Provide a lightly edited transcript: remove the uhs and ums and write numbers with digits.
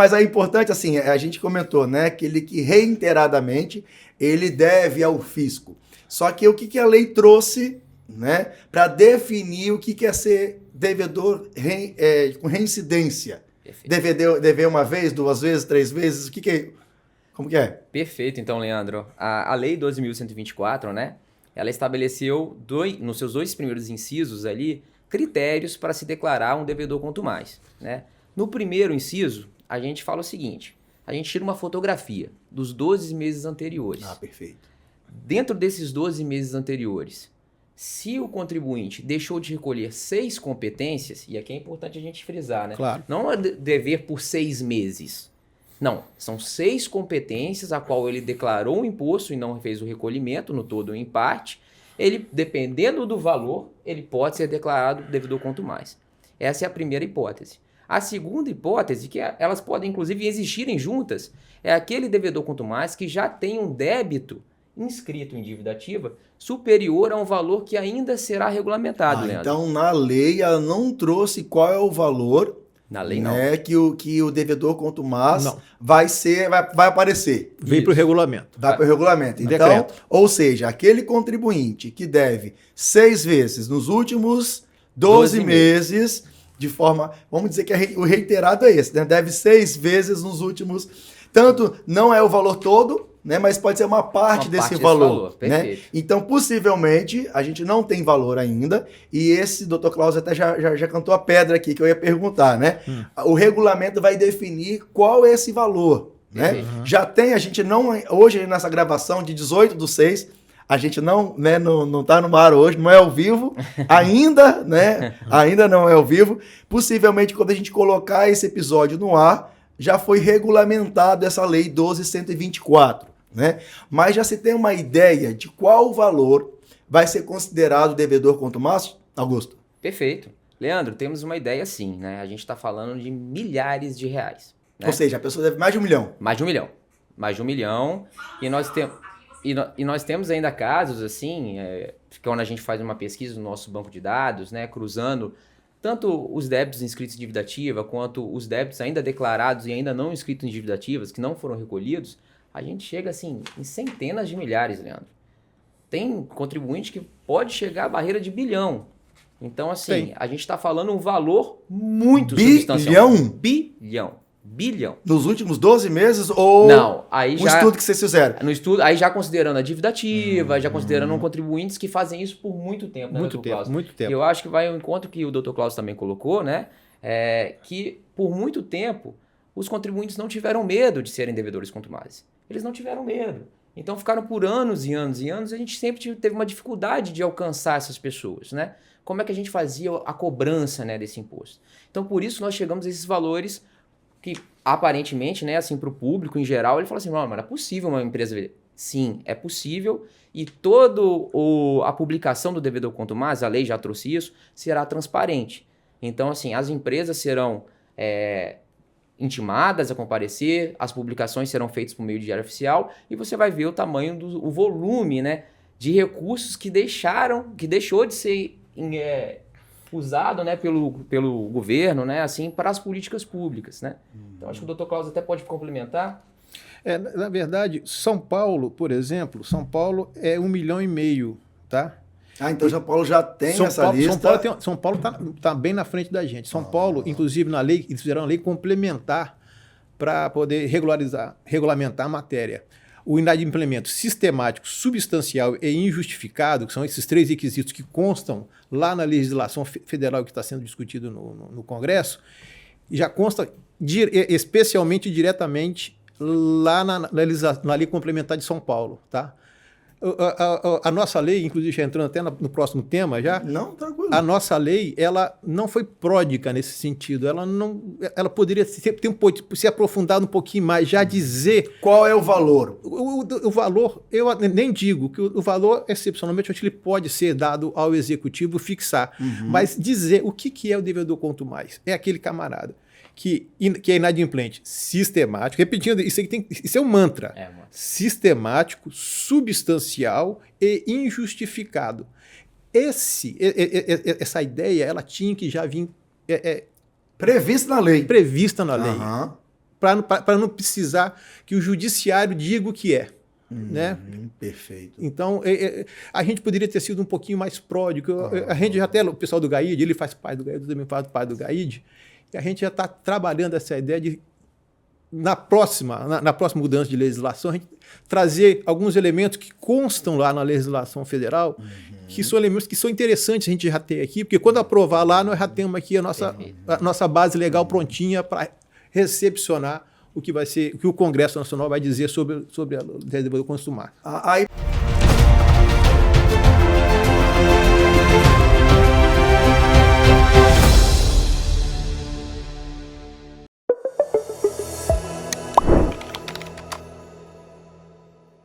mas é importante, assim, a gente comentou, né, que reiteradamente ele deve ao fisco. Só que o que a lei trouxe, né, para definir o que é ser devedor com reincidência? Dever uma vez, 2 vezes, 3 vezes? Como que é? Perfeito, então, Leandro. A Lei 12.124, né? Ela estabeleceu, nos seus 2 primeiros incisos ali, critérios para se declarar um devedor quanto mais, né? No primeiro inciso, a gente fala o seguinte: a gente tira uma fotografia dos 12 meses anteriores. Ah, perfeito. Dentro desses 12 meses anteriores, se o contribuinte deixou de recolher 6 competências, e aqui é importante a gente frisar, né? Claro. Não é dever por 6 meses. Não, são 6 competências a qual ele declarou o imposto e não fez o recolhimento, no todo ou em parte. Ele, dependendo do valor, ele pode ser declarado devedor quanto mais. Essa é a primeira hipótese. A segunda hipótese, que elas podem inclusive existirem juntas, é aquele devedor quanto mais que já tem um débito inscrito em dívida ativa superior a um valor que ainda será regulamentado, Leandro. Então, na lei, ela não trouxe qual é o valor, Na lei, né, não. que o devedor quanto mais vai aparecer. Veio para o regulamento. Vai para o regulamento. Então, Decreto. ou seja, aquele contribuinte que deve 6 vezes nos últimos 12 meses, de forma, vamos dizer que o reiterado é esse, né? Deve 6 vezes nos últimos, tanto não é o valor todo, né, mas pode ser uma parte desse valor, né? Então, possivelmente, a gente não tem valor ainda, e esse Dr. Klaus até já cantou a pedra aqui, que eu ia perguntar, né? O regulamento vai definir qual é esse valor, né? Já tem, a gente não, hoje nessa gravação de 18/6, a gente não, né, não tá no ar hoje, não é ao vivo, ainda, né? Ainda não é ao vivo. Possivelmente, quando a gente colocar esse episódio no ar, já foi regulamentado essa lei 12.124. Né? Mas já se tem uma ideia de qual valor vai ser considerado devedor quanto mais, Augusto? Perfeito. Leandro, temos uma ideia sim, né? A gente está falando de milhares de reais. Né? Ou seja, a pessoa deve mais de 1 milhão. Mais de 1 milhão. Mais de 1 milhão. E nós temos ainda casos assim, quando a gente faz uma pesquisa no nosso banco de dados, né? Cruzando tanto os débitos inscritos em dívida ativa, quanto os débitos ainda declarados e ainda não inscritos em dívida ativas, que não foram recolhidos, a gente chega assim em centenas de milhares, Leandro. Tem contribuinte que pode chegar à barreira de bilhão. Então, assim, a gente está falando um valor muito substancial. Bilhão. Nos últimos 12 meses ou não, aí no estudo que vocês fizeram? No estudo, aí já considerando a dívida ativa, já considerando contribuintes que fazem isso por muito tempo, né, muito Dr. Klaus? Muito tempo. E eu acho que vai ao encontro que o Dr. Klaus também colocou, né? Que por muito tempo os contribuintes não tiveram medo de serem devedores contumazes. Eles não tiveram medo. Então ficaram por anos e anos e anos, e a gente sempre teve uma dificuldade de alcançar essas pessoas, né? Como é que a gente fazia a cobrança, né, desse imposto? Então por isso nós chegamos a esses valores que aparentemente, né, assim, para o público em geral, ele fala assim, não, mas é possível uma empresa vender. Sim, é possível, e toda a publicação do devedor contumaz, a lei já trouxe isso, será transparente. Então, assim, as empresas serão intimadas a comparecer, as publicações serão feitas por meio de diário oficial, e você vai ver o tamanho o volume, né, de recursos que deixou de ser usado, né, pelo governo, né, assim, para as políticas públicas, né? Então, acho que o Dr. Klaus até pode complementar. Na verdade, São Paulo, por exemplo, São Paulo é 1,5 milhão, tá? Então São Paulo já tem essa lista. São Paulo tá bem na frente da gente. São Paulo, inclusive, na lei, eles fizeram uma lei complementar para poder regulamentar a matéria. O inadimplemento sistemático, substancial e injustificado, que são esses 3 requisitos que constam lá na legislação federal que está sendo discutido no Congresso, já consta especialmente diretamente lá na lei complementar de São Paulo, tá? A nossa lei, inclusive já entrando até no próximo tema já, não, tranquilo. A nossa lei, ela não foi pródiga nesse sentido, ela poderia se aprofundar um pouquinho mais, já dizer... Qual é o valor? O valor, eu nem digo que o valor, excepcionalmente, ele pode ser dado ao executivo fixar, mas dizer o que é o devedor quanto mais, é aquele camarada que é inadimplente, sistemático, repetindo, isso é um mantra, sistemático, substancial e injustificado. Essa ideia, ela tinha que já vir... prevista na lei. Prevista na lei. para não precisar que o judiciário diga o que é. Né? Perfeito. Então, a gente poderia ter sido um pouquinho mais pródigo. A gente já até, o pessoal do GAID, ele faz parte do GAID, eu também faço parte do GAID, e a gente já está trabalhando essa ideia de, na próxima mudança de legislação, a gente trazer alguns elementos que constam lá na legislação federal, que são elementos que são interessantes a gente já ter aqui, porque quando aprovar lá, nós já temos aqui a nossa base legal prontinha para recepcionar o que vai ser, o que o Congresso Nacional vai dizer sobre a desenvolvimento consumar. Aí